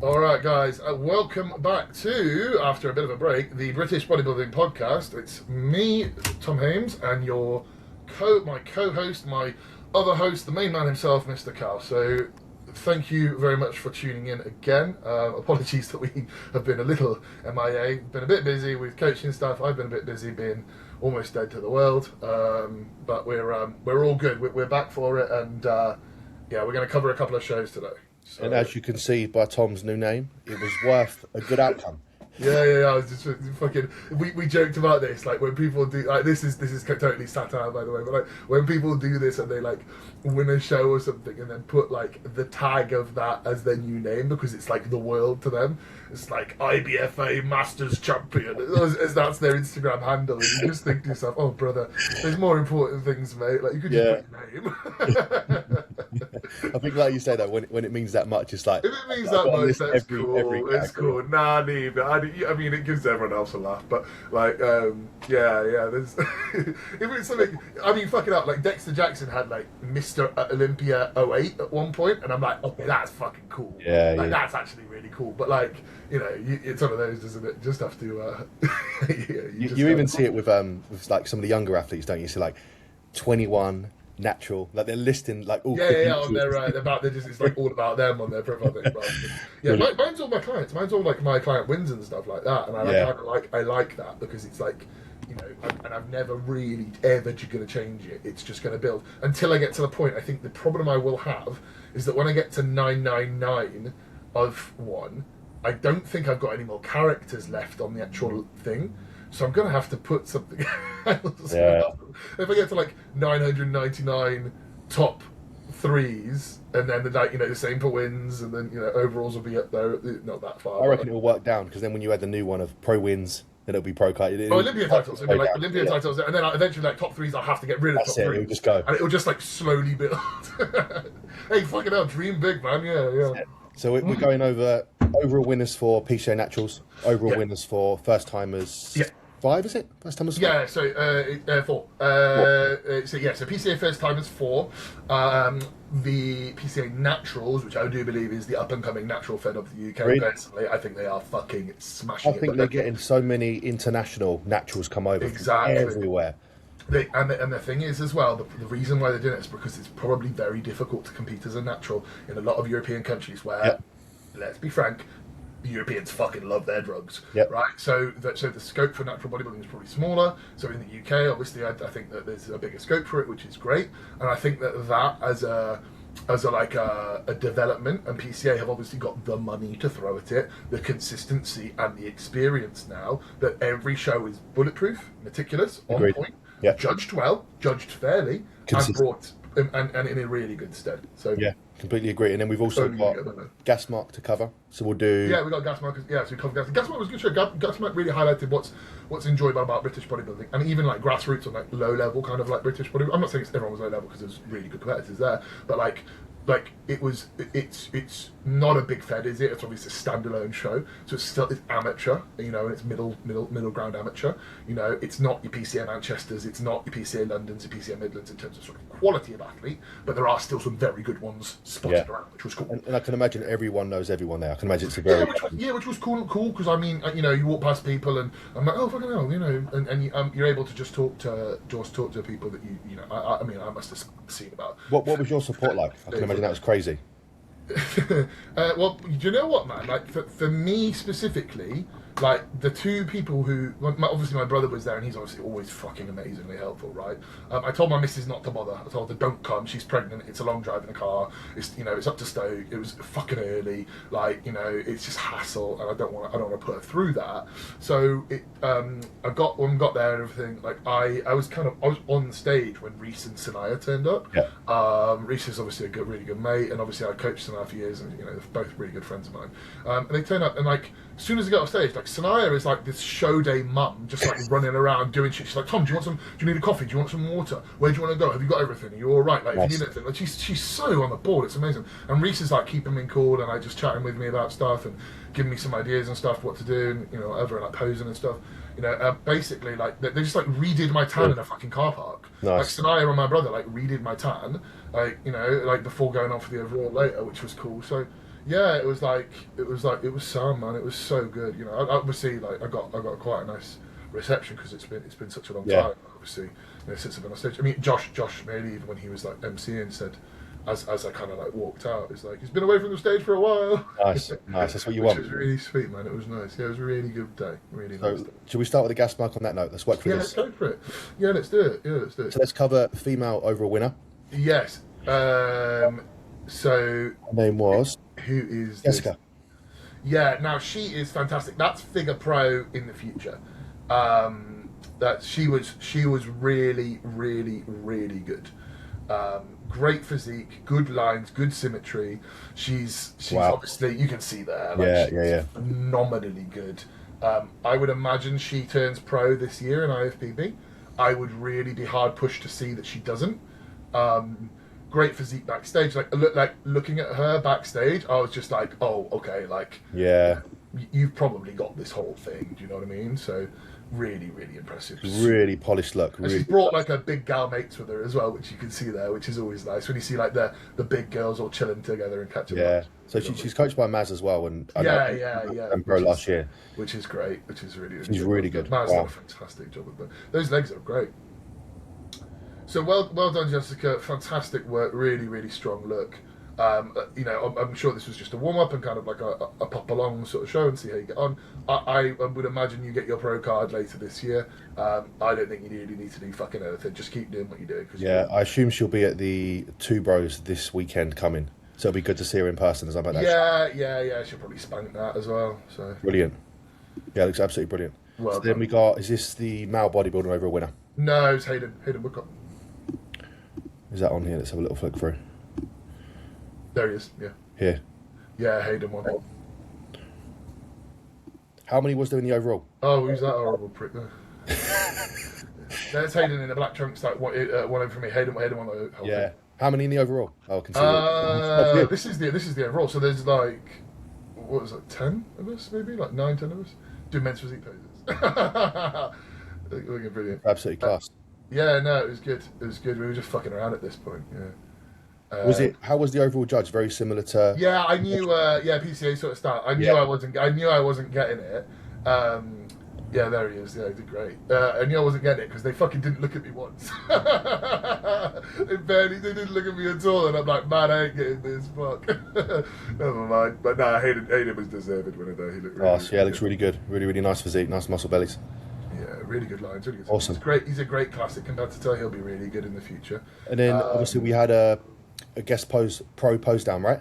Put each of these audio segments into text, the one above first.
All right, guys, welcome back to, after a bit of a break, the British Bodybuilding Podcast. It's me, Tom Hames, and my co-host, my other host, the main man himself, Mr. Carl. So, thank you very much for tuning in again. Apologies that we have been a little MIA, been a bit busy with coaching stuff. I've been a bit busy being almost dead to the world, but we're all good. We're back for it, and yeah, we're going to cover a couple of shows today. So, and as you can see by Tom's new name, it was worth a good outcome. Yeah. I was just fucking. We joked about this, like when people do like this is totally satire, by the way. But like when people do this and they like win a show or something and then put like the tag of that as their new name because it's like the world to them. It's like IBFA Masters Champion, as that's their Instagram handle. And you just think to yourself, oh brother, there's more important things, mate. Like you could just put your name. I think, like you say, that when it means that much, it's like if it means that much, that's cool. It's cool. Nah, leave it. I mean, it gives everyone else a laugh, but like, yeah. There's if it's something. I mean, fucking up. Like Dexter Jackson had like Mr. Olympia '08 at one point, and I'm like, okay, that's fucking cool. Yeah, that's actually really cool. But like, you know, it's one of those, isn't it? Just have to. You even see it with like some of the younger athletes, don't you? See like 21. Natural, like they're listing like all. Yeah, on their it's like all about them on their profile thing. Yeah, mine's all my clients. Mine's all like my client wins and stuff like that, and I like that because it's like, you know, and I've never really ever going to change it. It's just going to build until I get to the point. I think the problem I will have is that when I get to 999 of one, I don't think I've got any more characters left on the actual thing. So I'm going to have to put something else. Yeah. If I get to like 999 top threes, and then like, you know, the same for wins, and then, you know, overalls will be up there, not that far. I reckon it'll work down because then when you add the new one of pro wins, then it'll be pro cut. Olympia titles, it'll be like Olympia titles, and then eventually like top threes, I'll have to get rid of top threes. It'll just go, and it'll just like slowly build. Hey, fucking hell, dream big, man. Yeah. So we're going over overall winners for PCA Naturals, overall winners for first timers. Yeah. 5, is it? First timers? Yeah, so 4. So PCA first timers 4. The PCA Naturals, which I do believe is the up and coming natural fed of the UK. Really? Personally, I think they are fucking smashing. I think they're getting so many international naturals come over from everywhere. And the thing is as well, the reason why they're doing it is because it's probably very difficult to compete as a natural in a lot of European countries where, let's be frank, the Europeans fucking love their drugs, right? So the scope for natural bodybuilding is probably smaller. So in the UK, obviously, I think that there's a bigger scope for it, which is great. And I think that as a development, and PCA have obviously got the money to throw at it, the consistency and the experience now that every show is bulletproof, meticulous, on point, judged well, judged fairly, and brought and in a really good stead. So yeah. Completely agree. And then we've also got Gasmark to cover. So we'll do... Yeah, we got Gasmark. Yeah, so we covered Gasmark. Gasmark was a good show. Gasmark really highlighted what's enjoyable about British bodybuilding. And even like grassroots on like low level kind of like British bodybuilding. I'm not saying everyone was low level because there's really good competitors there. But like it's not a big fed, is it? It's obviously a standalone show. So it's amateur, you know, and it's middle ground amateur. You know, it's not your PCA Manchesters, it's not your PCA Londons, your PCA Midlands in terms of sort of quality of athlete, but there are still some very good ones spotted around, which was cool. And I can imagine everyone knows everyone there. I can imagine it's a very... which was cool because I mean, you know, you walk past people and I'm like, oh fucking hell, you know, and you're able to just talk to people that you know. I mean, I must have seen about. What was your support like? I can imagine that was crazy. Well, do you know what, man? Like for me specifically, like the two people who, obviously my brother was there and he's obviously always fucking amazingly helpful, right? I told my missus not to bother. I told her don't come. She's pregnant. It's a long drive in the car. It's, you know, it's up to Stoke. It was fucking early. Like, you know, it's just hassle, and I don't want to put her through that. So I got there and everything. Like I was on stage when Reese and Sanaya turned up. Yeah. Reese is obviously a really good mate, and obviously I coached Sanaya for years, and you know they're both really good friends of mine. And they turn up, and like as soon as they get off stage, like Sanaya is like this show day mum, just like running around doing shit. She's like, Tom, do you need a coffee? Do you want some water? Where do you want to go? Have you got everything? Are you all right? Like, if you need anything, like she's so on the ball. It's amazing. And Reese is like keeping me cool and like just chatting with me about stuff and giving me some ideas and stuff, what to do, and you know, whatever, and like posing and stuff. You know, basically, like they just like redid my tan in a fucking car park. Nice. Like Sanaya and my brother like redid my tan, like, you know, like before going on for the overall later, which was cool. So Yeah, it was sound, man. It was so good. You know, obviously, like I got quite a nice reception because it's been such a long time. Obviously, you know, since I've been on stage. I mean, Josh maybe even when he was like MCing said, as I kind of like walked out, it's like he's been away from the stage for a while. Nice. That's what you want. Which was really sweet, man. It was nice. Yeah, it was a really good day. Really nice day. Should we start with the Gasmark on that note? Let's work through this. Yeah, let's go for it. Yeah, let's do it. So let's cover female overall winner. Yes. So her name was who is Jessica. This? Yeah. Now she is fantastic. That's Figure Pro in the future. That she was really good. Great physique, good lines, good symmetry. She's obviously, you can see there. Like, she's phenomenally good. I would imagine she turns pro this year in IFBB. I would really be hard pushed to see that she doesn't. Great physique backstage. Looking at her backstage, I was just like, oh, okay, like, yeah, you've probably got this whole thing. Do you know what I mean? So really impressive. Really polished look. And she's brought like her big gal mates with her as well, which you can see there, which is always nice when you see like the big girls all chilling together and catching. Yeah. So she's coached by Maz as well, and and pro last year, which is great. Which is really she's really good. Maz done a fantastic job with them. Those legs are great. So well done, Jessica. Fantastic work. Really strong look. You know, I'm sure this was just a warm-up and kind of like a pop-along sort of show and see how you get on. I would imagine you get your pro card later this year. I don't think you really need to do fucking anything. Just keep doing what you're doing. I assume she'll be at the Two Bros this weekend coming. So it'll be good to see her in person as I'm at that show. She'll probably spank that as well. So brilliant. Yeah, it looks absolutely brilliant. Well so then we got, is this the male bodybuilder overall winner? No, it's Hayden Woodcock. Is that on here? Let's have a little flick through. There he is, yeah. Here? Yeah, Hayden won. How many was there in the overall? Oh, who's that horrible prick there? There's Hayden in the black trunks, like one over from me. Hayden won the whole thing. How many in the overall? Oh, I can see this is the overall. So there's like, what was it, 10 of us maybe? Like 9, 10 of us? Do men's physique poses. Looking brilliant. Absolutely class. Yeah, no, it was good. It was good. We were just fucking around at this point, yeah. How was the overall judge? Very similar to... Yeah, I knew, PCA sort of start. I knew I wasn't getting it. Yeah, there he is. Yeah, he did great. I knew I wasn't getting it because they fucking didn't look at me once. They didn't look at me at all, and I'm like, man, I ain't getting this. Fuck. Never mind. But no, Hayden was deserved winner though. He looked really good. Looks really good. Really nice physique, nice muscle bellies. Yeah, really good lines. Really good. Awesome. He's a great classic competitor. He'll be really good in the future. And then obviously we had a guest pro pose down, right?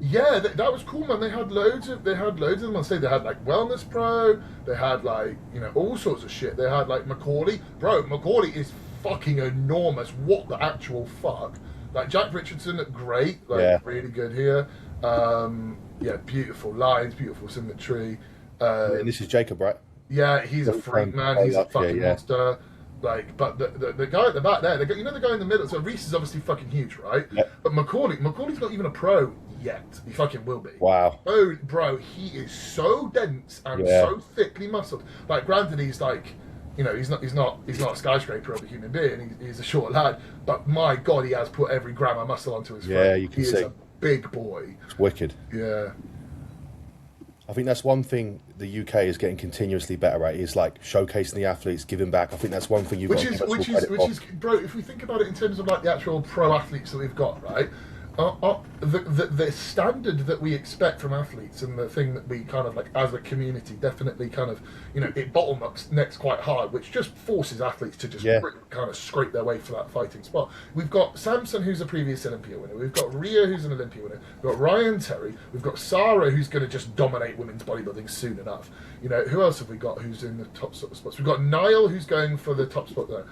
Yeah, that was cool, man. They had loads of them on stage. They had like Wellness Pro. They had like, you know, all sorts of shit. They had like Macaulay. Bro, Macaulay is fucking enormous. What the actual fuck? Like Jack Richardson, great. Like really good here. Yeah, beautiful lines, beautiful symmetry. And this is Jacob, right? Yeah, he's a freak, man. He's a fucking monster. Like, but the guy at the back there, you know the guy in the middle. So Reese is obviously fucking huge, right? Yep. But Macaulay's not even a pro yet. He fucking will be. Wow. Oh, bro, he is so dense and so thickly muscled. Like, granted, he's like, you know, he's not a skyscraper of a human being. He's a short lad, but my God, he has put every gram of muscle onto his frame. Yeah, you can see. He is a big boy. It's wicked. Yeah. I think that's one thing the UK is getting continuously better at, is like showcasing the athletes, giving back. I think that's one thing you've got to give us all credit for. Bro, if we think about it in terms of like the actual pro athletes that we've got, right? The standard that we expect from athletes, and the thing that we kind of like as a community definitely kind of, you know, it bottlenecks quite hard, which just forces athletes to just kind of scrape their way for that fighting spot. We've got Samson, who's a previous Olympia winner. We've got Rhea, who's an Olympia winner. We've got Ryan Terry. We've got Sarah, who's going to just dominate women's bodybuilding soon enough. You know, who else have we got who's in the top sort of spots? We've got Niall, who's going for the top spot there.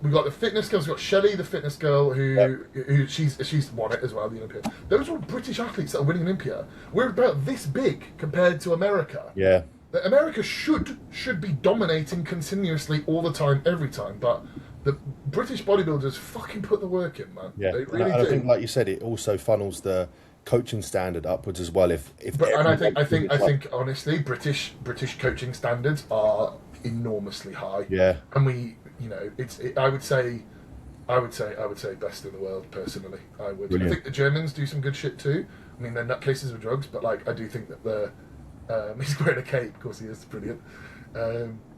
We've got the fitness girls. We've got Shelley, the fitness girl, who she's won it as well, the Olympia. Those are all British athletes that are winning Olympia. We're about this big compared to America. Yeah. America should be dominating continuously all the time, every time, but the British bodybuilders fucking put the work in, man. Yeah, they really do. I think, like you said, it also funnels the coaching standard upwards as well. I think honestly, British coaching standards are enormously high. Yeah, and I would say best in the world personally. I would. Brilliant. I think the Germans do some good shit too. I mean, they're nutcases with drugs, but like I do think that he's wearing a cape. Of course, he is brilliant.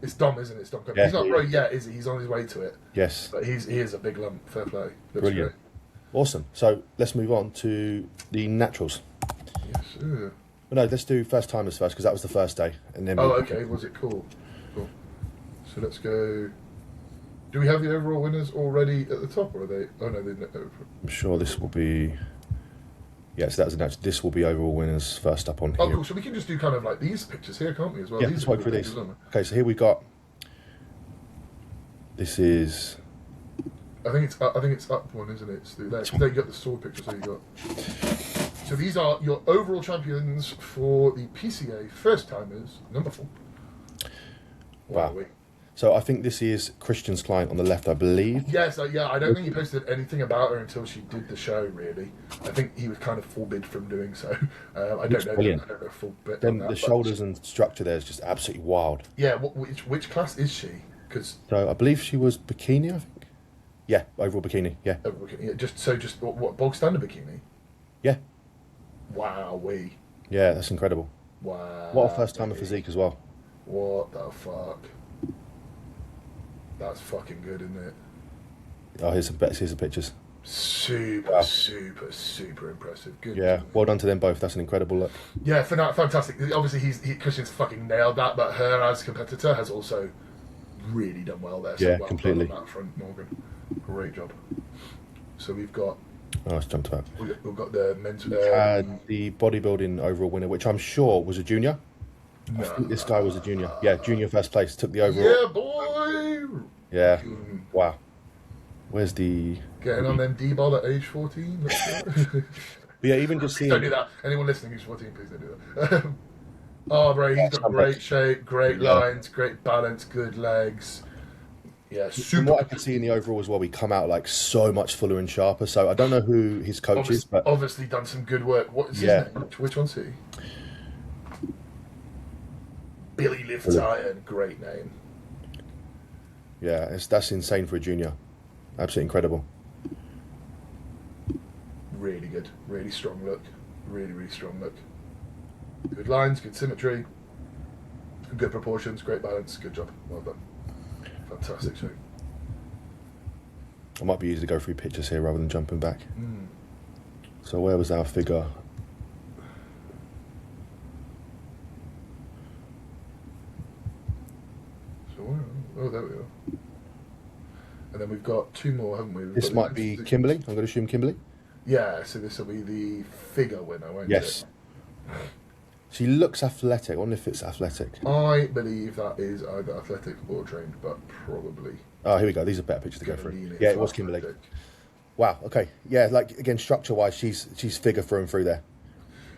It's Dom, isn't it? It's Dom. Yeah, he's not pro yet, is he? He's on his way to it. Yes. But he is a big lump. Fair play. Looks Brilliant. Great. Awesome. So let's move on to the naturals. Yes, sir. Well, no, let's do first timers first because that was the first day, and then. Okay. Was it cool? Cool. So let's go. Do we have the overall winners already at the top, or are they? Oh no, they're. I'm sure this will be. Yes, that was a natural. This will be overall winners first up on here. Oh, cool. So we can just do kind of like these pictures here, can't we? As well. Yeah, these let's work through these. Okay, so here we got. This is. I think it's up one, isn't it? So there you got the sword picture. So you got. So these are your overall champions for the PCA first timers, number 4. Wow. So I think this is Christian's client on the left, I believe. Yes, yeah. I don't think he posted anything about her until she did the show. Really, I think he was kind of forbid from doing so. I don't know. Brilliant. I don't know full bit. Then on that, the shoulders and structure there is just absolutely wild. Yeah. Which class is she? Because so I believe she was bikini. I think. Yeah, overall bikini. Yeah. Just what bog standard bikini? Yeah. Wow. Yeah, that's incredible. Wow. What a first timer physique as well. What the fuck? That's fucking good, isn't it? Oh, here's the pictures. Super, super impressive. Good. Yeah, well done to them both. That's an incredible look. Yeah, fantastic. Obviously, Christian's fucking nailed that, but her as competitor has also really done well there. So yeah, well completely. done on that front, Morgan. Great job. So we've got. Oh, let's jump to that. We've got the men's. The bodybuilding overall winner, which I'm sure was a junior. I think this guy was a junior. Yeah, junior first place. Took the overall. Yeah, boy. Yeah. Wow. Where's the... Getting on them D-ball at age 14. But yeah, even just seeing... Don't do that. Anyone listening who's 14, please don't do that. Oh, bro, he's got great shape, great lines, great balance, good legs. Yeah, super. From what I can see in the overall as well, we come out like so much fuller and sharper. So I don't know who his coach is, but... Obviously done some good work. What is his name? Which one's he? Billy Lifts Iron. Great name. Yeah, that's insane for a junior. Absolutely incredible. Really good. Really strong look. Really, really strong look. Good lines, good symmetry, good proportions, great balance. Good job. Well done. Fantastic show. I might be easy to go through pictures here rather than jumping back. So where was our figure? Oh, there we are. And then we've got 2 more, haven't we? This might be Kimberly. I'm going to assume Kimberly. Yeah, so this will be the figure winner, won't it? Yes. She looks athletic. I wonder if it's athletic. I believe that is either athletic or trained, but probably. Oh, here we go. These are better pictures to go through. Yeah, it was Kimberly. Wow. Okay. Yeah, like again, structure-wise, she's figure through and through there.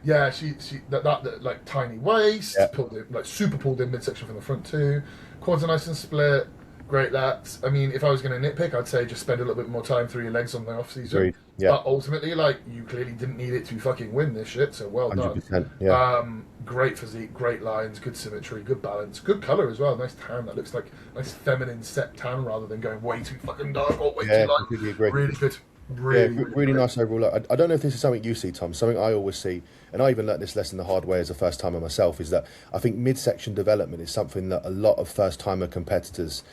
Yeah, she that like tiny waist, pulled in, like super pulled in midsection from the front too. Quads are nice and split. Great lats. I mean, if I was going to nitpick, I'd say just spend a little bit more time through your legs on the off season. Agreed. Yeah. But ultimately, like, you clearly didn't need it to fucking win this shit. So well 100%, done. Yeah. Great physique, great lines, good symmetry, good balance, good color as well. Nice tan. That looks like nice feminine set tan rather than going way too fucking dark or way too light. Completely agree. Really good. Really nice overall look. I don't know if this is something you see, Tom. Something I always see, and I even learnt this lesson the hard way as a first timer myself, is that I think midsection development is something that a lot of first timer competitors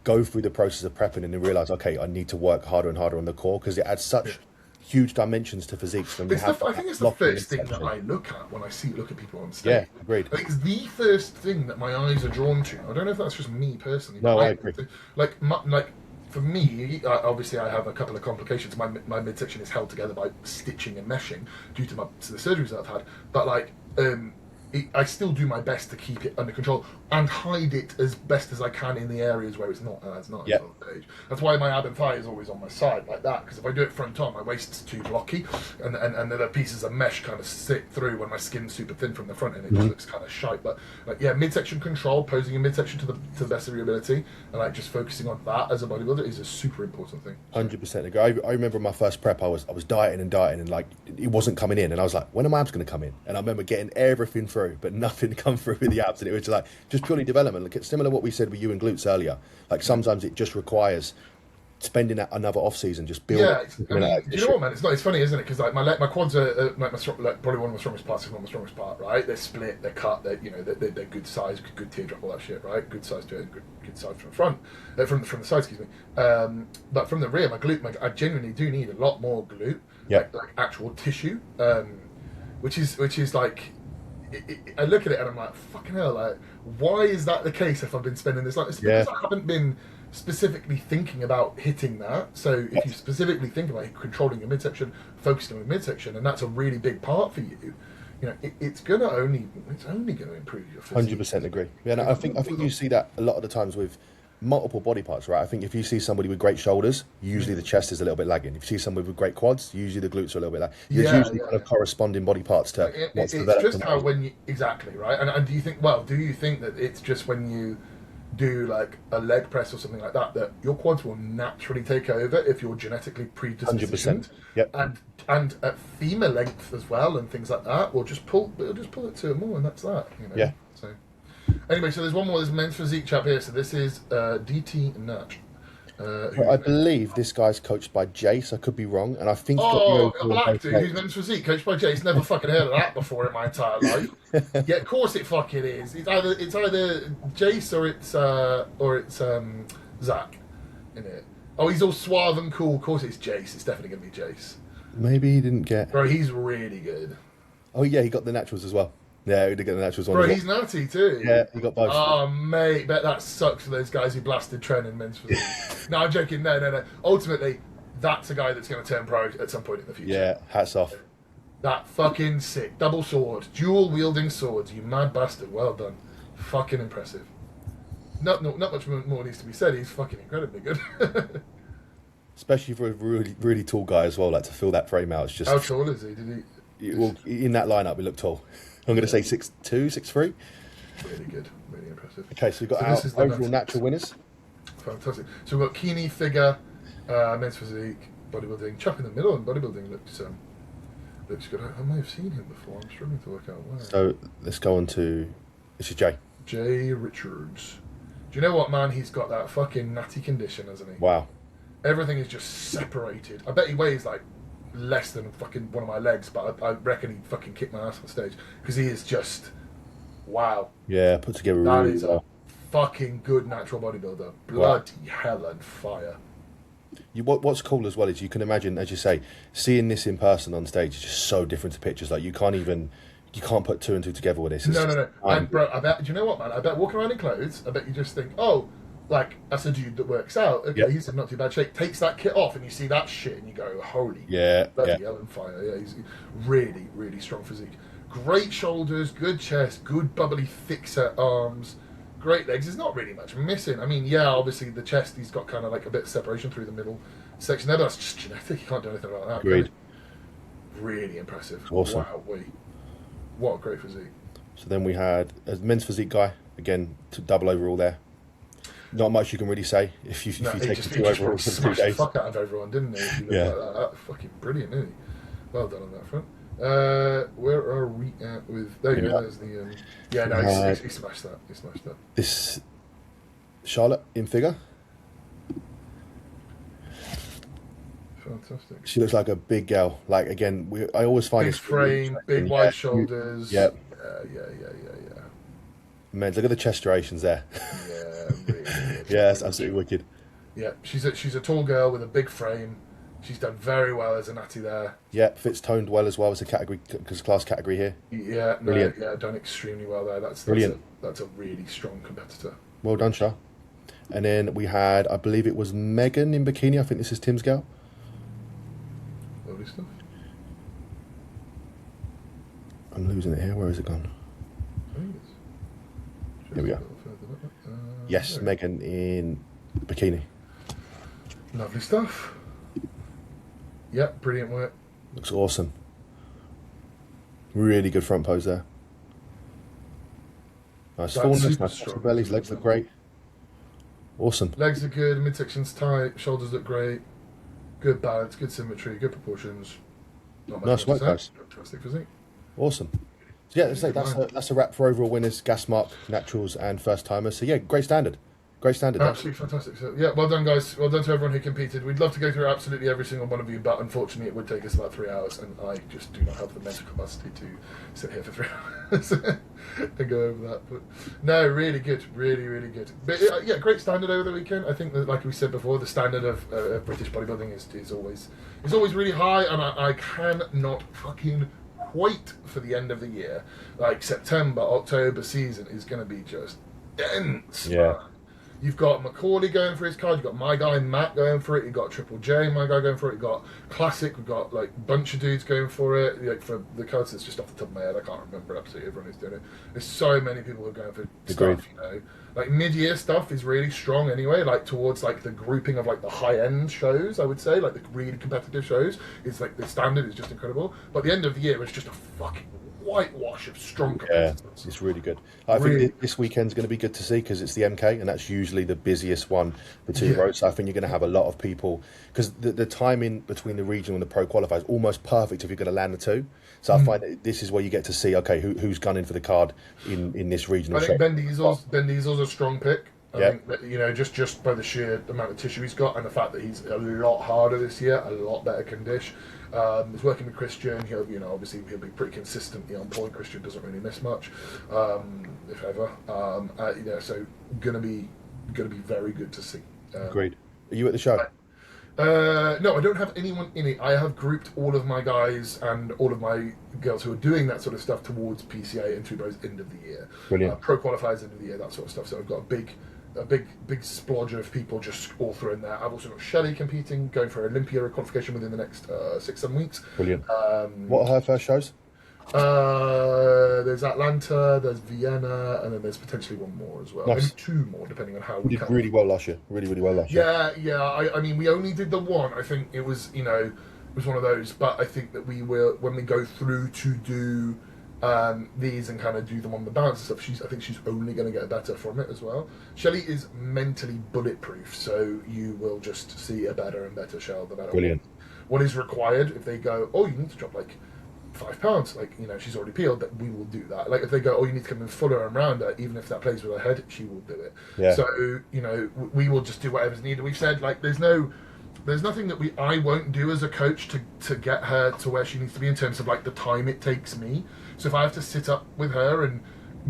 go through the process of prepping and then realise, okay, I need to work harder and harder on the core because it adds such huge dimensions to physiques. When I think it's the first thing that I look at when I look at people on stage. Yeah, agreed. I think it's the first thing that my eyes are drawn to. I don't know if that's just me personally. No, I agree. Like for me, obviously I have a couple of complications. My midsection is held together by stitching and meshing due to the surgeries that I've had. But like, I still do my best to keep it under control and hide it as best as I can in the areas where it's not as nice on stage. That's why my ab and thigh is always on my side like that, because if I do it front on, my waist's too blocky, and the pieces of mesh kind of sit through when my skin's super thin from the front, and it just looks kind of shite. But like, yeah, midsection control, posing in midsection to the best of your ability, and like just focusing on that as a bodybuilder is a super important thing. 100% agree. I remember my first prep, I was dieting and like it wasn't coming in, and I was like, when are my abs going to come in? And I remember getting everything through, but nothing come through with the abs, and it was like just purely development. Like, it's similar to what we said with you and glutes earlier. Like sometimes it just requires spending another off season just building. Yeah, I mean, do you know what, man? It's funny, isn't it? Because like my quads are probably one of my strongest parts, if not my strongest part, right? They're split, they're cut, they're good size, good teardrop, all that shit, right? Good size to it, good size from the front, from the side, excuse me. But from the rear, my glute, I genuinely do need a lot more glute, like actual tissue, which is like. I look at it and I'm like, fucking hell, like, why is that the case if I've been spending this? Like, it's because I haven't been specifically thinking about hitting that. So if you specifically think about controlling your midsection, focusing on your midsection, and that's a really big part for you, it's only gonna improve your physique. 100% agree. Yeah, no, I think you see that a lot of the times with multiple body parts, right? I think if you see somebody with great shoulders, usually the chest is a little bit lagging. If you see somebody with great quads, usually the glutes are a little bit lagging. There's usually kind of corresponding body parts to what's developed. It's just how exactly, right? And do you think that it's just when you do like a leg press or something like that your quads will naturally take over if you're genetically predisposed? 100%. Yep. And at femur length as well and things like that, it'll just pull it to it more, and that's that. Yeah. So anyway, so there's one more. There's a men's physique chap here. So this is DT Nut. I believe this guy's coached by Jace. I could be wrong, and I think. A black dude who's men's physique coached by Jace. Never fucking heard of that before in my entire life. Yeah, of course it fucking is. It's either Jace or it's Zach in it. Oh, he's all suave and cool. Of course it's Jace. It's definitely gonna be Jace. Maybe he didn't get. Bro, he's really good. Oh yeah, he got the naturals as well. Yeah, he did get the naturals on. Bro, he's natty too. Yeah, he got both. Oh, mate, bet that sucks for those guys who blasted Tren in men's physique. No, I'm joking. No. Ultimately, that's a guy that's going to turn pro at some point in the future. Yeah, hats off. That fucking sick. Double sword. Dual wielding swords. You mad bastard. Well done. Fucking impressive. Not much more needs to be said. He's fucking incredibly good. Especially for a really, really tall guy as well. Like to fill that frame out. It's just. How tall is he? Did he? Well, in that lineup, he looked tall. I'm going to say 6'2", 6'3". Really good, really impressive. Okay, so we've got our overall natural winners. Fantastic. So we've got Keeney, figure, men's physique, bodybuilding. Chap in the middle and bodybuilding looks good. I may have seen him before. I'm struggling to work out where. So let's go on to, this is Jay. Jay Richards. Do you know what, man? He's got that fucking natty condition, hasn't he? Wow. Everything is just separated. I bet he weighs like less than fucking one of my legs, but I reckon he'd fucking kick my ass on stage because he is just wow. Yeah, put together that really is well. A fucking good natural bodybuilder. Bloody hell and fire. What's cool as well is you can imagine, as you say, seeing this in person on stage is just so different to pictures. Like you can't put two and two together with this. No. And bro, I bet. Do you know what, man? I bet walking around in clothes, I bet you just think, oh, like that's a dude that works out. Okay, he's in not too bad shape. Takes that kit off, and you see that shit, and you go, holy, bloody hell and fire. Yeah, he's really, really strong physique. Great shoulders, good chest, good bubbly thick set arms, great legs. There's not really much missing. I mean, yeah, obviously the chest, he's got kind of like a bit of separation through the middle section there, but that's just genetic. You can't do anything about that. Agreed. Really impressive. Awesome. Wow, what a great physique. So then we had a men's physique guy again, to double overall there. Not much you can really say if you take the two overalls for 2 days. Fuck out of everyone, didn't he? If you look like that. Fucking brilliant, isn't he? Well done on that front. Where are we at with? There you go. There's the. Yeah, no, he smashed that. He smashed that. This Charlotte in figure. Fantastic. She looks like a big girl. Like again, I always find big frame, big wide shoulders. Yep. Yeah. Man, look at the chest striations there. Yeah, really. Yeah, that's absolutely wicked. Yeah, she's a tall girl with a big frame. She's done very well as a natty there. Yeah, fits toned well as well as a category, because class category here. Yeah, brilliant. Yeah, done extremely well there. That's brilliant. That's a really strong competitor. Well done, Shah. And then we had, I believe it was Megan in bikini. I think this is Tim's girl. Lovely stuff. I'm losing it here. Where has it gone? Here we go. Yes, Megan in bikini. Lovely stuff. Yep, brilliant work. Looks awesome. Really good front pose there. Nice fullness, nice bellies, legs look great. Awesome. Legs are good, midsection's tight, shoulders look great. Good balance, good symmetry, good proportions. Not much nice work, guys. Fantastic physique. Awesome. So yeah, that's a wrap for overall winners, Gasmark, Naturals, and First Timers. So yeah, great standard. Great standard. Absolutely fantastic. So yeah, well done, guys. Well done to everyone who competed. We'd love to go through absolutely every single one of you, but unfortunately, it would take us about 3 hours, and I just do not have the mental capacity to sit here for 3 hours and go over that. But no, really good, really, really good. But yeah, great standard over the weekend. I think that, like we said before, the standard of British bodybuilding is always really high, and I cannot fucking wait for the end of the year. Like September, October season is going to be just dense. Yeah. Man. You've got Macaulay going for his card. You've got my guy Matt going for it. You've got Triple J, my guy going for it. You've got Classic. We've got like a bunch of dudes going for it. Like for the cards, it's just off the top of my head. I can't remember absolutely everyone who's doing it. There's so many people who are going for stuff. You know, like mid-year stuff is really strong anyway. Like towards like the grouping of like the high-end shows, I would say, like the really competitive shows. It's like the standard is just incredible. But the end of the year is just a fucking whitewash of strong competitors. It's really good. I think this weekend's going to be good to see because it's the MK and that's usually the busiest one for two rows. So I think you're going to have a lot of people because the timing between the regional and the pro qualifier is almost perfect if you're going to land the two. So I find that this is where you get to see, okay, who's gunning for the card in this regional. I think Ben Diesel's a strong pick. I think that, just by the sheer amount of tissue he's got and the fact that he's a lot harder this year, a lot better condition. He's working with Christian. Obviously he'll be pretty consistently on point. Christian doesn't really miss much, if ever. So gonna be very good to see. Agreed. Are you at the show? No, I don't have anyone in it. I have grouped all of my guys and all of my girls who are doing that sort of stuff towards PCA and Two Bros end of the year. Brilliant. Pro qualifiers end of the year, that sort of stuff. So I've got a big splodge of people just all through in there. I've also got Shelley competing, going for Olympia qualification within the next 6-7 weeks. Brilliant. What are her first shows? There's Atlanta, there's Vienna, and then there's potentially one more as well. Nice. Maybe 2 more, depending on how we did really well last year. Really, really well last year. Yeah. I mean, we only did the one. I think it was, it was one of those. But I think that we will, when we go through to do these and kind of do them on the balance and stuff, I think she's only going to get better from it as well. Shelley is mentally bulletproof, so you will just see a better and better Shell no matter what is required. If they go, oh, you need to drop like 5 pounds, like, she's already peeled, that we will do that. Like if they go, oh, you need to come in fuller and rounder, even if that plays with her head, she will do it. Yeah. So we will just do whatever's needed. We've said like there's nothing that I won't do as a coach to get her to where she needs to be in terms of like the time it takes me. So if I have to sit up with her and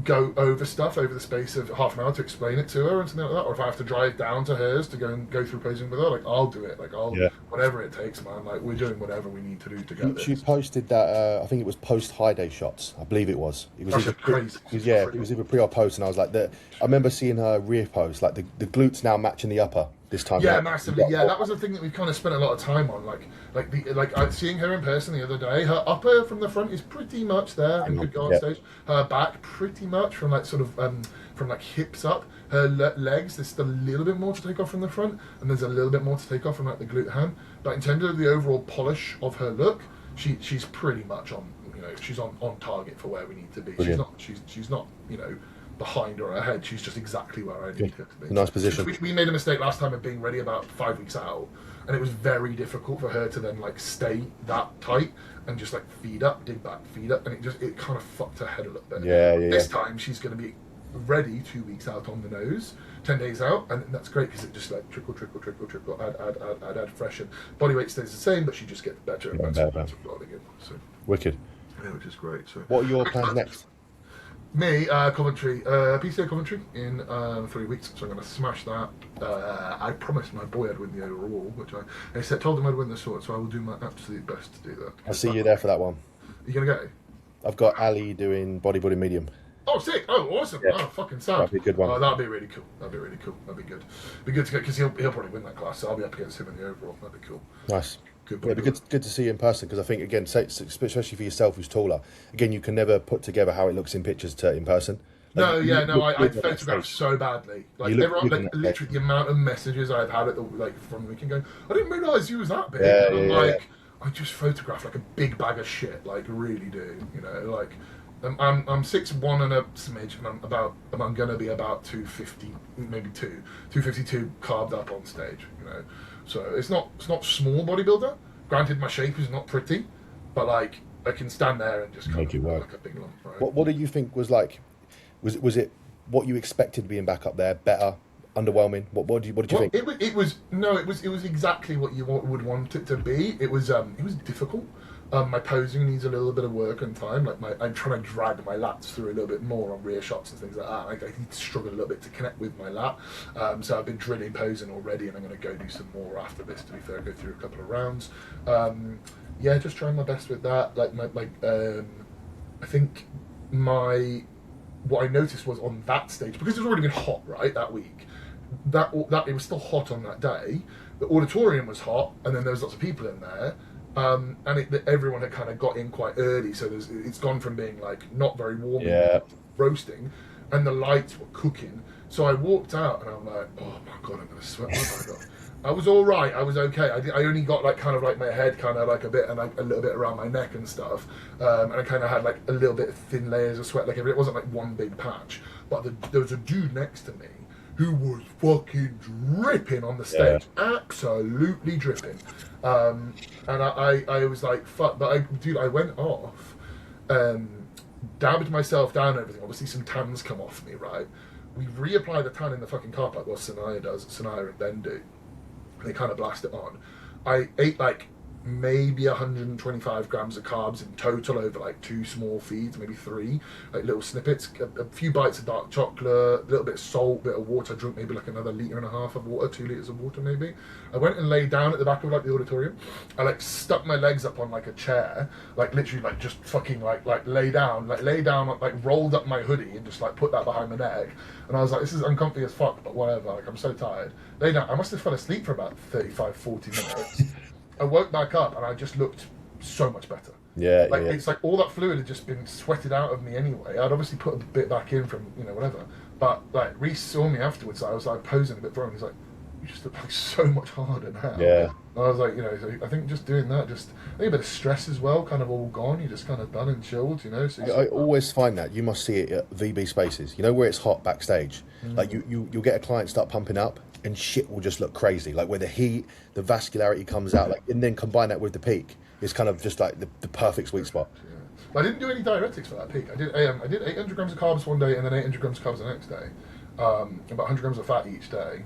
go over stuff over the space of half an hour to explain it to her and something like that, or if I have to drive down to hers to go through posing with her, like I'll do it. Like whatever it takes, man. Like we're doing whatever we need to do to get She this. posted that. I think it was post high day shots. I believe it was. It was either crazy. It was either pre or post, and I was like, I remember seeing her rear post, like the glutes now matching the upper this time. Yeah, massively. Yeah, that was the thing that we kind of spent a lot of time on. Like seeing her in person the other day. Her upper from the front is pretty much there in good guard stage. Her back pretty much from like sort of from like hips up. Her legs, there's still a little bit more to take off from the front, and there's a little bit more to take off from like the glute ham. But in terms of the overall polish of her look, she's pretty much on. She's on target for where we need to be. Brilliant. She's not behind or ahead. She's just exactly where I need her to be. Nice position. We made a mistake last time of being ready about 5 weeks out, and it was very difficult for her to then like stay that tight and just like feed up, dig back, feed up, and it kind of fucked her head a little bit. This time she's going to be ready 2 weeks out on the nose, 10 days out, and that's great because it just like trickle, add fresh, and body weight stays the same, but she just gets better and better. So wicked. Yeah, which is great. So what are your plans next? Me, Coventry, PCA Coventry in 3 weeks, so I'm going to smash that. I promised my boy I'd win the overall, which I told him I'd win the sort, so I will do my absolute best to do that. I'll see you there for that one. Are you going to go? I've got Ali doing bodybuilding medium. Oh, sick! Oh, awesome! Yeah. Oh, fucking sad. That'd be a good one. Oh, that'd be really cool. That'd be good. Be good to get because he'll probably win that class. So I'll be up against him in the overall. That'd be cool. Nice. It'd be good to see you in person because I think again, especially for yourself who's taller, again you can never put together how it looks in pictures to in person. I photographed so badly. Like everyone, literally the amount of messages I've had from the weekend going, I didn't realise you was that big. I just photographed like a big bag of shit. Like really do. Like. I'm 6'1" and a smidge, and I'm gonna be about 250, maybe 252 carved up on stage. So it's not small bodybuilder. Granted, my shape is not pretty, but like I can stand there and just make it work like a big lump. Right? What do you think was like? Was it what you expected being back up there? Better, underwhelming? What did you think? It was exactly what you would want it to be. It was difficult. My posing needs a little bit of work and time. I'm trying to drag my lats through a little bit more on rear shots and things like that. I need to struggle a little bit to connect with my lat. So I've been drilling posing already, and I'm going to go do some more after this. To be fair, go through a couple of rounds. Yeah, just trying my best with that. I think what I noticed was on that stage, because it's already been hot, right, that week. That it was still hot on that day. The auditorium was hot, and then there was lots of people in there. And everyone had kind of got in quite early, so it's gone from being like not very warm, roasting, and the lights were cooking. So I walked out, and I'm like, oh my god, I'm gonna sweat my bag off. I was all right. I was okay. I only got like kind of like my head kind of like a bit and like a little bit around my neck and stuff, and I kind of had like a little bit of thin layers of sweat. Like it wasn't like one big patch, but there was a dude next to me who was fucking dripping on the stage, absolutely dripping. And I was like, fuck, but I went off, dabbed myself down and everything. Obviously some tans come off me, right? We reapply the tan in the fucking car park, well, Sanaya and Ben do. And they kind of blast it on. I ate like maybe 125 grams of carbs in total over like 2 small feeds, maybe 3, like little snippets, a few bites of dark chocolate, a little bit of salt, bit of water. I drank maybe like another 1.5 litres of water, 2 litres of water maybe. I went and lay down at the back of like the auditorium. I like stuck my legs up on like a chair, like literally like just fucking like lay down, like rolled up my hoodie and just like put that behind my neck. And I was like, this is uncomfy as fuck, but whatever, like I'm so tired. Lay down. I must have fell asleep for about 35, 40 minutes. I woke back up and I just looked so much better. Yeah, It's like all that fluid had just been sweated out of me anyway. I'd obviously put a bit back in from, whatever. But like Reese saw me afterwards. I was like posing a bit wrong. He's like, you just look like so much harder now. Yeah. And I was like, so I think just doing that, I think a bit of stress as well, kind of all gone. You're just kind of done and chilled, So I always find that you must see it at VB spaces. Where it's hot backstage. Like you'll get a client start pumping up, and shit will just look crazy. Like where the heat, the vascularity comes out, like, and then combine that with the peak, it's kind of just like the perfect sweet spot. Yeah. I didn't do any diuretics for that peak. I did 800 grams of carbs one day, and then 800 grams of carbs the next day. About 100 grams of fat each day.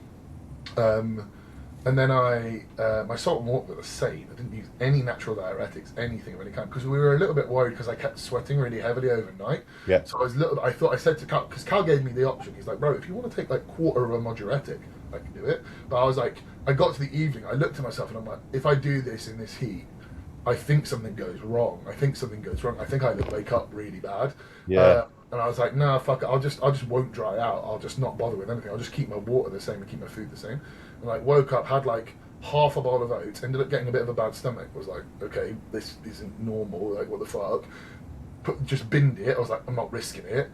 And then my salt and water were the same. I didn't use any natural diuretics, anything of any kind, because we were a little bit worried because I kept sweating really heavily overnight. Yeah. So I said to Cal, because Cal gave me the option. He's like, bro, if you want to take like quarter of a diuretic, I can do it. But I was like, I got to the evening, I looked at myself and I'm like, if I do this in this heat, I think something goes wrong. I think I will wake up really bad. Yeah. And I was like, nah, fuck it. I just won't dry out. I'll just not bother with anything. I'll just keep my water the same and keep my food the same. And like woke up, had like half a bowl of oats, ended up getting a bit of a bad stomach. Was like, okay, this isn't normal. Like, what the fuck? Just binned it. I was like, I'm not risking it.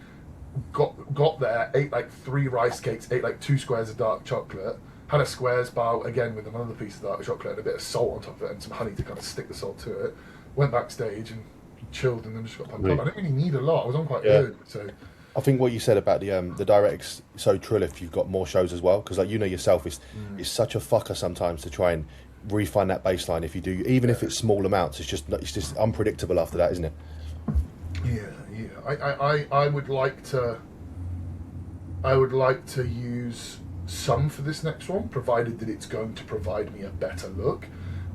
Got there, ate like 3 rice cakes, ate like 2 squares of dark chocolate. Had a squares bar again with another piece of dark chocolate and a bit of salt on top of it and some honey to kind of stick the salt to it. Went backstage and chilled and then just got pumped up. I didn't really need a lot. I was on quite early, so. I think what you said about the diuretics so true if you've got more shows as well, because like yourself, it's such a fucker sometimes to try and refine that baseline. If you do, even if it's small amounts, it's just unpredictable after that, isn't it? Yeah. I would like to use some for this next one, provided that it's going to provide me a better look.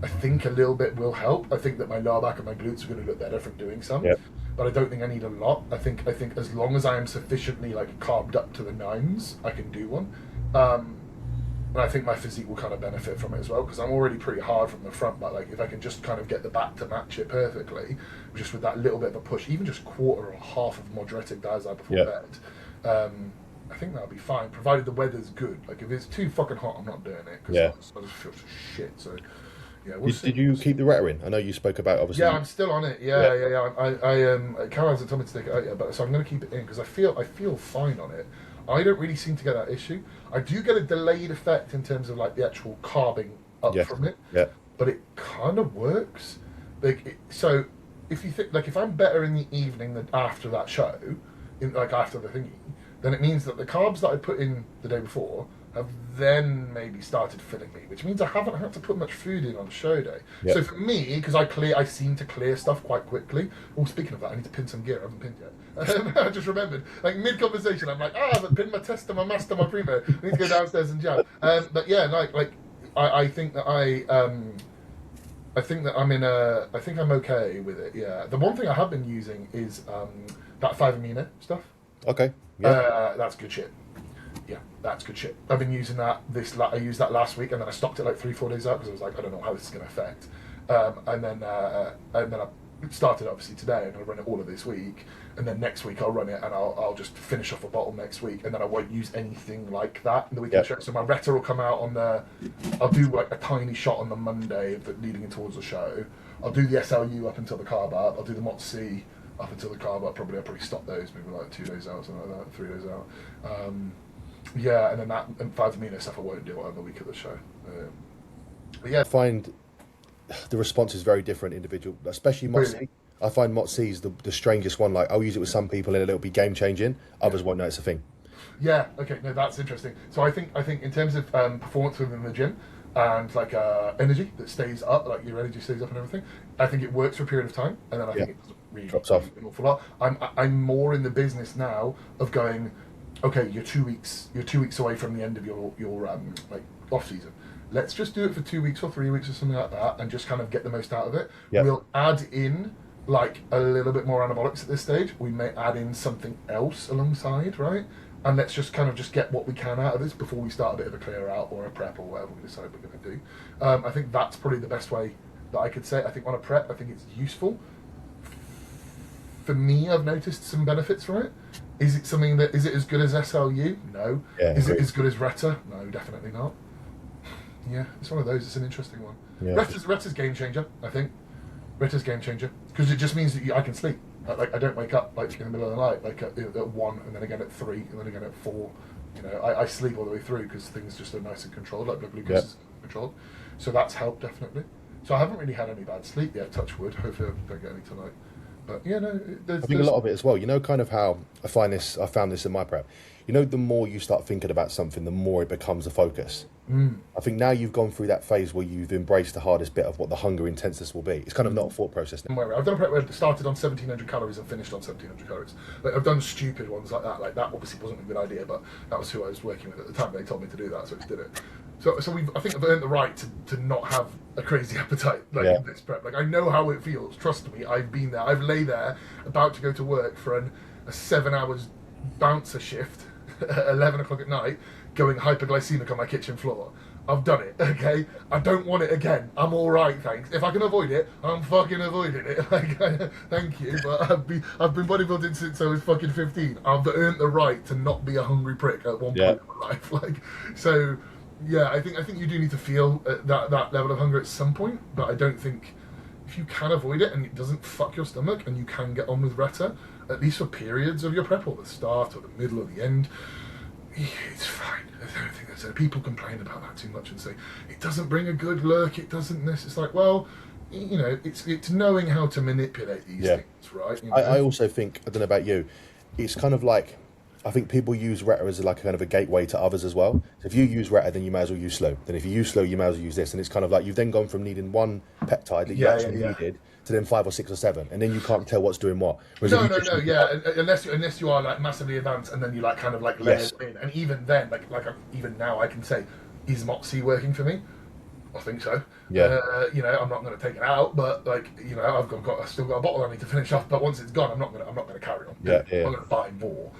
I think a little bit will help. I think that my lower back and my glutes are going to look better from doing some. Yep. But I don't think I need a lot. I think as long as I am sufficiently like carved up to the 9s, I can do one. And I think my physique will kind of benefit from it as well, because I'm already pretty hard from the front. But like if I can just kind of get the back to match it perfectly, just with that little bit of a push, even just quarter or half of moderatic diazide before bed, I think that'll be fine, provided the weather's good. Like if it's too fucking hot, I'm not doing it because I just feel so shit. So. Yeah, did you keep the reta in? I know you spoke about obviously. Yeah, I'm still on it. Yeah. Carol hasn't told me to take it out yet, but so I'm going to keep it in because I feel fine on it. I don't really seem to get that issue. I do get a delayed effect in terms of like the actual carbing up from it. Yeah. But it kind of works. So if you think if I'm better in the evening than after that show, after the thingy, then it means that the carbs that I put in the day before have then maybe started filling me, which means I haven't had to put much food in on show day. Yep. So for me, because I seem to clear stuff quite quickly. Oh, speaking of that, I need to pin some gear. I haven't pinned yet. I just remembered, like mid-conversation, I'm like, I haven't pinned my tester, my master, my primo. I need to go downstairs and jab. But yeah, I think that I think that I think I'm okay with it. Yeah. The one thing I have been using is that 5 amino stuff. Okay. Yeah. That's good shit. Yeah, that's good shit. I've been using that. I used that last week, and then I stopped it like 3-4 days out because I was like, I don't know how this is going to affect. And then I started obviously today. I'm going to run it all of this week, and then next week I'll run it, and I'll just finish off a bottle next week, and then I won't use anything like that in the weekend show. So my Retta will come out on the. I'll do like a tiny shot on the Monday leading in towards the show. I'll do the SLU up until the carb up. I'll do the Mot C up until the carb up. I'll probably stop those maybe like 2 days out, something like that, 3 days out. Yeah, and then that and 5 amino stuff I won't do on the week of the show. But yeah, I find the response is very different individual, especially Mot C. Really? I find Mot C is the strangest one. Like I'll use it with some people and it'll be game changing. Others won't know it's a thing. Yeah. Okay. No, that's interesting. So I think in terms of performance within the gym and like energy that stays up, like your energy stays up and everything, I think it works for a period of time, and then I think it doesn't really drops off an awful lot. I'm more in the business now of going, okay, you're 2 weeks away from the end of your like off season. Let's just do it for 2 weeks or 3 weeks or something like that, and just kind of get the most out of it. Yep. We'll add in like a little bit more anabolics at this stage. We may add in something else alongside, right? And let's just kind of just get what we can out of this before we start a bit of a clear out or a prep or whatever we decide we're going to do. I think that's probably the best way that I could say it. I think on a prep, I think it's useful. For me, I've noticed some benefits from it. Is it something that, is it as good as SLU? No. Yeah, is it as good as Retta? No, definitely not. Yeah, it's one of those. It's an interesting one. Yeah. Retta's game changer, I think. Retta's game changer because it just means that I can sleep. Like I don't wake up like in the middle of the night, like at 1 and then again at 3 and then again at 4. You know, I sleep all the way through because things just are nice and controlled, like blood glucose is controlled. So that's helped definitely. So I haven't really had any bad sleep yet. Touch wood. Hopefully I don't get any tonight. But yeah, no. I think a lot of it as well. You know, kind of how I found this in my prep. You know, the more you start thinking about something, the more it becomes a focus. I think now you've gone through that phase where you've embraced the hardest bit of what the hunger intensity will be. It's kind of not a thought process now. I've done a prep where I started on 1,700 calories and finished on 1,700 calories. Like, I've done stupid ones like that. Like that obviously wasn't a good idea, but that was who I was working with at the time. They told me to do that, so I just did it. So I think I've earned the right to not have a crazy appetite in this prep. Like I know how it feels. Trust me, I've been there. I've lay there about to go to work for a 7 hours bouncer shift at 11 o'clock at night, going hyperglycemic on my kitchen floor. I've done it, okay? I don't want it again. I'm all right, thanks. If I can avoid it, I'm fucking avoiding it. Like, thank you, but I've been bodybuilding since I was fucking 15. I've earned the right to not be a hungry prick at one point in my life. Like, so yeah, I think you do need to feel that level of hunger at some point, but I don't think if you can avoid it and it doesn't fuck your stomach and you can get on with Retta, at least for periods of your prep, or the start or the middle or the end, it's fine. I don't think that's it. People complain about that too much and say it doesn't bring a good look. It doesn't this. It's like, well, you know, it's knowing how to manipulate these things, right? You know? I also think, I don't know about you, it's kind of like, I think people use Retta as like a kind of a gateway to others as well. So if you use Retta, then you may as well use Slow. Then if you use Slow, you may as well use this. And it's kind of like you've then gone from needing one peptide that you actually needed to then 5 or 6 or 7, and then you can't tell what's doing what. Unless you are like massively advanced, and then you like kind of like layer it in, and even then, even now, I can say, is Mot C working for me? I think so. Yeah. You know, I'm not going to take it out, but like, you know, I've still got a bottle I need to finish off. But once it's gone, I'm not going to carry on. Yeah. I'm going to buy more.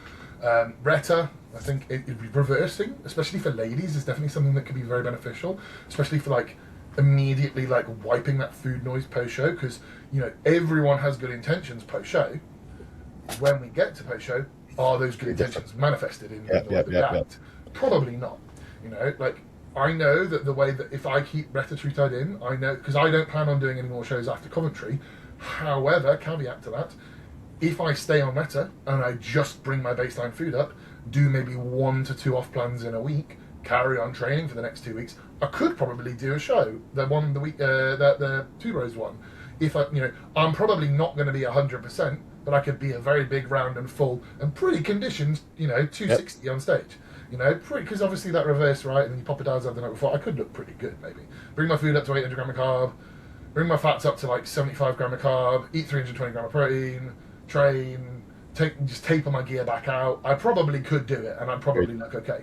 Retta, I think reversing, especially for ladies, is definitely something that could be very beneficial, especially for like immediately like wiping that food noise post-show, because you know everyone has good intentions post-show. When we get to post-show, are those good intentions manifested in the way they act? Probably not. You know, like I know that the way that if I keep retatrutide in, I know, because I don't plan on doing any more shows after Coventry. However, caveat to that, if I stay on Retta and I just bring my baseline food up, do maybe 1 to 2 off plans in a week, carry on training for the next 2 weeks, I could probably do a show, the 2 rows one. If I'm probably not going to be 100%, but I could be a very big round and full and pretty conditioned, 260 on stage. You know, because obviously that reverse, right, and then you pop it down the night before, I could look pretty good, maybe. Bring my food up to 800 gram of carb, bring my fats up to like 75 gram of carb, eat 320 gram of protein, train, just taper my gear back out. I probably could do it, and I'd probably look okay.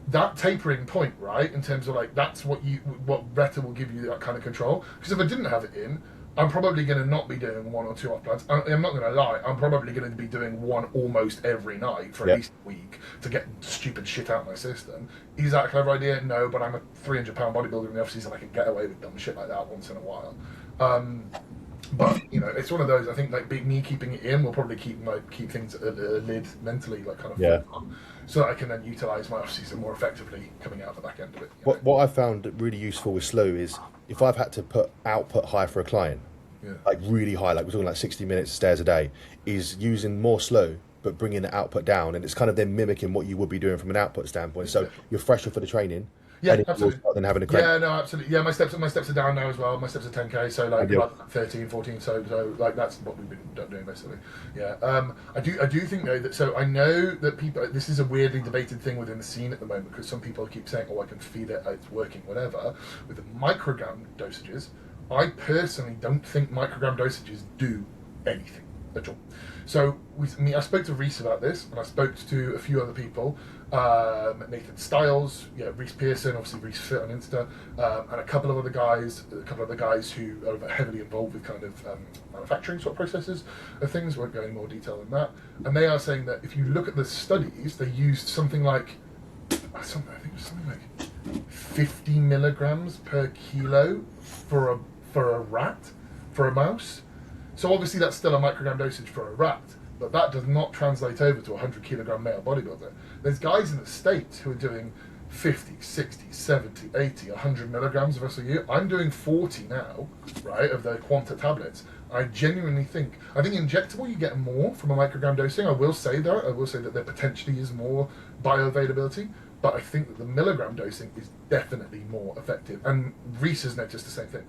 That tapering point, right, in terms of like, that's what Reta will give you that kind of control. Because if I didn't have it in, I'm probably going to not be doing 1 or 2 off plans. I'm not going to lie, I'm probably going to be doing 1 almost every night for at least a week to get stupid shit out of my system. Is that a clever idea? No, but I'm a 300-pound bodybuilder in the off-season. I can get away with dumb shit like that once in a while. But, you know, it's one of those, I think, like, me keeping it in will probably keep things at a lid mentally, like, kind of on, so that I can then utilise my off-season more effectively coming out the back end of it. What I found really useful with slow is if I've had to put output high for a client, like really high, like we're talking like 60 minutes of stairs a day, is using more slow but bringing the output down, and it's kind of then mimicking what you would be doing from an output standpoint. So you're fresher for the training. Yeah, absolutely. Than having a crank. Yeah, no, absolutely. Yeah, my steps are down now as well. My steps are 10k, so like 13, 14. So like that's what we've been doing basically. Yeah. I do think though that, so I know that people. This is a weirdly debated thing within the scene at the moment, because some people keep saying, "Oh, I can feed it, it's working, whatever." With the microgram dosages, I personally don't think microgram dosages do anything at all. So I spoke to Reese about this, and I spoke to a few other people. Nathan Stiles, Reese Pearson, obviously Reese Fit on Insta, and a couple of other guys who are heavily involved with kind of manufacturing sort of processes of things. Won't go into more detail than that. And they are saying that if you look at the studies, they used something like 50 milligrams per kilo for a mouse. So obviously that's still a microgram dosage for a rat, but that does not translate over to a 100 kilogram male bodybuilder. There's guys in the States who are doing 50, 60, 70, 80, 100 milligrams of SOU. I'm doing 40 now, right, of the Quanta tablets. I genuinely think injectable you get more from a microgram dosing. I will say that there potentially is more bioavailability, but I think that the milligram dosing is definitely more effective. And Reese has noticed the same thing.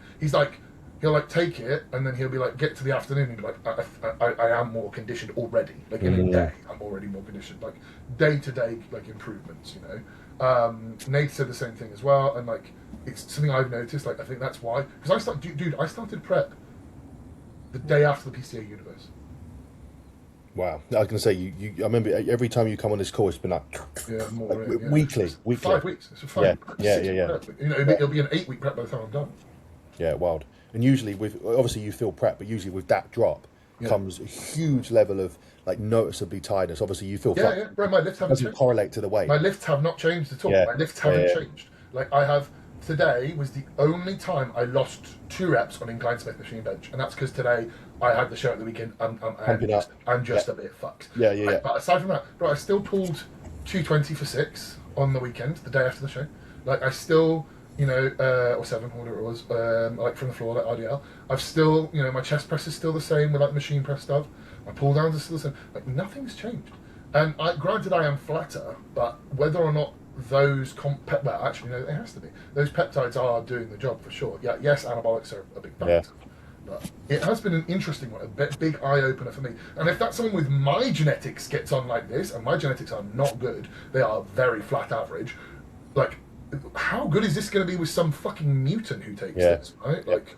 He'll like take it, and then he'll be like, get to the afternoon, and he'll be like, I am more conditioned already. Like in a day, I'm already more conditioned. Like day to day, like improvements. You know, Nate said the same thing as well, and like it's something I've noticed. Like I think that's why, because I started prep the day after the PCA Universe. Wow, I was going to say I remember every time you come on this call, it's been like weekly. 5 weeks. It's a 5 weeks. Yeah. You know, it'll be an 8-week prep by the time I'm done. Yeah, wild. And usually obviously you feel prep, but usually with that drop comes a huge level of like noticeably tiredness. Obviously you feel flat. Bro, my lifts haven't changed. Correlate to the weight. My lifts have not changed at all. My lifts haven't changed. Like today was the only time I lost 2 reps on incline Smith machine bench, and that's because today I had the show at the weekend. I'm just a bit fucked. Yeah. But aside from that, bro, I still pulled 220 for 6 on the weekend, the day after the show. Like I still, you know, or 7, whatever it was, like from the floor, like RDL. I've still, you know, my chest press is still the same with like machine press stuff. My pull downs are still the same. Like nothing's changed. And granted, I am flatter, but whether or not those well, actually, no, it has to be. Those peptides are doing the job for sure. Yeah, yes, anabolics are a big factor. But it has been an interesting one, a big eye-opener for me. And if that's someone with my genetics gets on like this, and my genetics are not good, they are very flat average, like, how good is this going to be with some fucking mutant who takes this, right? Like,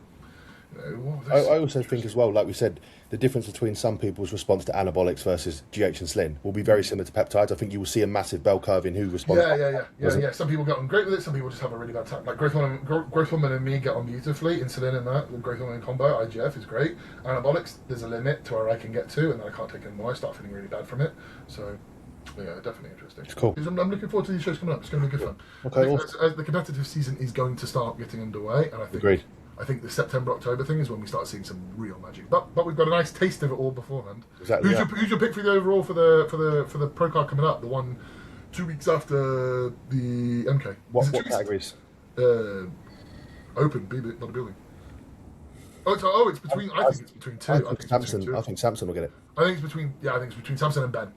you know, I also think as well, like we said, the difference between some people's response to anabolics versus GH and SLIN will be very similar to peptides. I think you will see a massive bell curve in who responds. Yeah. Some people get on great with it, some people just have a really bad time. Like growth hormone and me get on beautifully. Insulin and that, the growth hormone combo, IGF is great. Anabolics, there's a limit to where I can get to, and then I can't take any more. I start feeling really bad from it. So, yeah, definitely interesting. It's cool. I'm looking forward to these shows coming up. It's going to be good fun. Okay, as the competitive season is going to start getting underway, and I think Agreed. I think the September-October thing is when we start seeing some real magic. But we've got a nice taste of it all beforehand. Exactly. Who's your pick for the overall for the pro card coming up? The one 2 weeks after the MK. What categories? Open bodybuilding. It's between. I think it's between 2. I think Samson will get it. I think it's between Samson and Ben.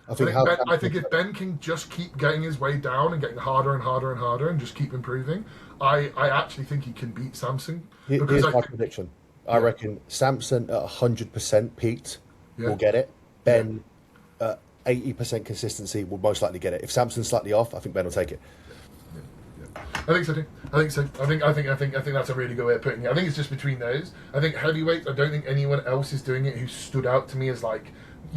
I think if Ben can just keep getting his way down and getting harder and harder and harder and just keep improving, I actually think he can beat Samson. Here's my prediction. I reckon Samson at 100% peaked will get it. Ben at 80% consistency will most likely get it. If Samson's slightly off, I think Ben will take it. I think so too. I think so. I think that's a really good way of putting it. I think it's just between those. I think heavyweight, I don't think anyone else is doing it who stood out to me as like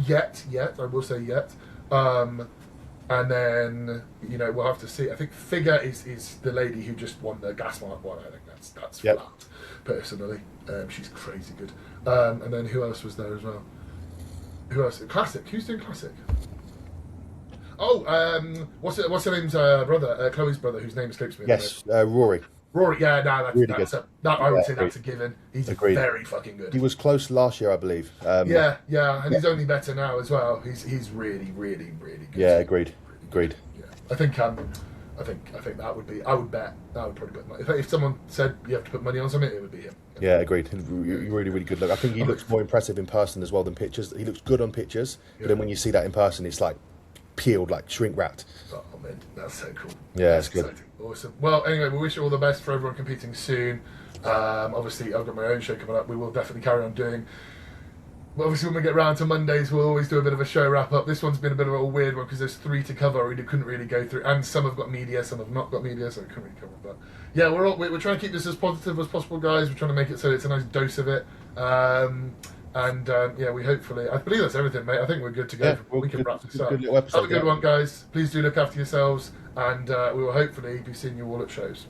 yet. I will say yet. And then, you know, we'll have to see. I think figure is the lady who just won the Gasmark one. I think that's Yep. flat, personally. She's crazy good. And then who else was there as well? Who else? Classic. Who's doing classic? Oh, what's her name's brother? Chloe's brother, whose name escapes me. Yes, Rory. Rory. Yeah, no, Really that's good. I would Yeah, say agreed. that's a given. He's Agreed. very fucking good. He was close last year, I believe. Yeah, and he's only better now as well. He's really, really, really good. Yeah, agreed. Yeah, I think that would be. I would bet. I would probably put money. If someone said you have to put money on something, it would be him. Yeah, agreed. Really, really good look. I think he looks more impressive in person as well than pictures. He looks good on pictures, but then when you see that in person, it's like peeled, like shrink wrapped. Oh man, that's so cool. Yeah, That's it's good. exciting. Awesome. Well, anyway, we wish you all the best for everyone competing soon. Obviously, I've got my own show coming up. We will definitely carry on doing. Well, obviously, when we get round to Mondays, we'll always do a bit of a show wrap up. This one's been a bit of a weird one because there's 3 to cover. We couldn't really go through, and some have got media, some have not got media, so we couldn't really cover. But yeah, we're trying to keep this as positive as possible, guys. We're trying to make it so it's a nice dose of it. Yeah, we hopefully. I believe that's everything, mate. I think we're good to go. Yeah, We can wrap this up. good little episode, Have a good yeah. one, guys. Please do look after yourselves, and we will hopefully be seeing you all at shows.